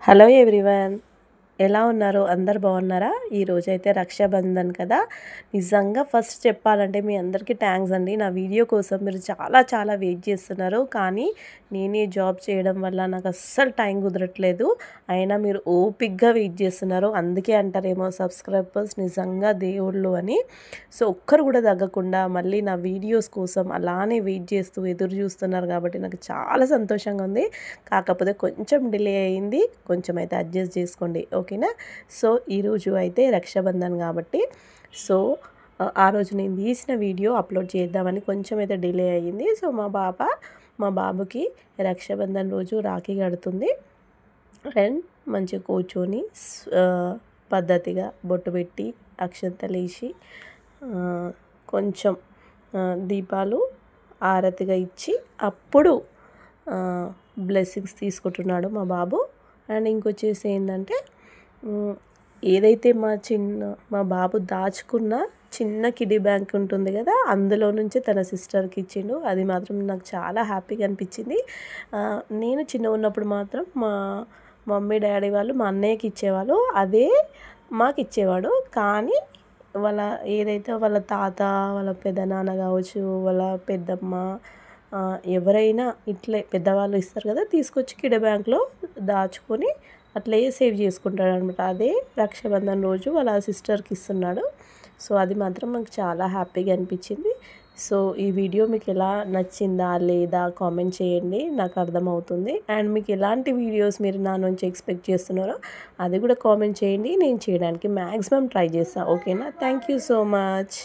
Hello everyone, ఎలా ఉన్నారు? అందరు బాగున్నారా? ఈరోజైతే రక్షాబంధన్ కదా. నిజంగా ఫస్ట్ చెప్పాలంటే మీ అందరికీ థ్యాంక్స్ అండి. నా వీడియో కోసం మీరు చాలా చాలా వెయిట్ చేస్తున్నారు. కానీ నేనే జాబ్ చేయడం వల్ల నాకు అస్సలు టైం కుదరట్లేదు. అయినా మీరు ఓపిక్గా వెయిట్ చేస్తున్నారు. అందుకే అంటారేమో సబ్స్క్రైబర్స్ నిజంగా దేవుళ్ళు అని. సో ఒక్కరు కూడా తగ్గకుండా మళ్ళీ నా వీడియోస్ కోసం అలానే వెయిట్ చేస్తూ ఎదురు చూస్తున్నారు కాబట్టి నాకు చాలా సంతోషంగా ఉంది. కాకపోతే కొంచెం డిలే అయింది. కొంచెం అయితే అడ్జస్ట్ చేసుకోండి, ఓకేనా? సో ఈరోజు అయితే రక్షాబంధన్ కాబట్టి ఆ రోజు నేను తీసిన వీడియో అప్లోడ్ చేద్దామని కొంచెం అయితే డిలే అయ్యింది. సో మా బాబుకి రక్షాబంధన్ రోజు రాఖీ కడుతుంది. అండ్ మంచిగా కూర్చొని పద్ధతిగా బొట్టు పెట్టి అక్షంతలేసి కొంచెం దీపాలు ఆరతిగా ఇచ్చి అప్పుడు బ్లెస్సింగ్స్ తీసుకుంటున్నాడు మా బాబు. అండ్ ఇంకొచ్చేసి ఏంటంటే ఏదైతే మా బాబు దాచుకున్న చిన్న కిడ్డీ బ్యాంక్ ఉంటుంది కదా, అందులో నుంచి తన సిస్టర్కి ఇచ్చిండు. అది మాత్రం నాకు చాలా హ్యాపీగా అనిపించింది. నేను చిన్నగా ఉన్నప్పుడు మాత్రం మా మమ్మీ డాడీ వాళ్ళు మా అన్నయ్యకి ఇచ్చేవాళ్ళు, అదే మాకు ఇచ్చేవాడు. కానీ ఏదైతే వాళ్ళ తాత, వాళ్ళ పెదనాన్న కావచ్చు, వాళ్ళ పెద్దమ్మ, ఎవరైనా ఇట్లే పెద్దవాళ్ళు ఇస్తారు కదా, తీసుకొచ్చి కిడ్డీ బ్యాంక్లో దాచుకొని అట్లే సేవ్ చేసుకుంటాడు అనమాట. అదే రక్షాబంధన్ రోజు వాళ్ళ సిస్టర్కి ఇస్తున్నాడు. సో అది మాత్రం నాకు చాలా హ్యాపీగా అనిపించింది. సో ఈ వీడియో మీకు ఎలా నచ్చిందా లేదా కామెంట్ చేయండి, నాకు అర్థమవుతుంది. అండ్ మీకు ఎలాంటి వీడియోస్ మీరు నా నుంచి ఎక్స్పెక్ట్ చేస్తున్నారో అది కూడా కామెంట్ చేయండి. నేను చేయడానికి మ్యాక్సిమం ట్రై చేస్తాను, ఓకేనా? Thank you so much.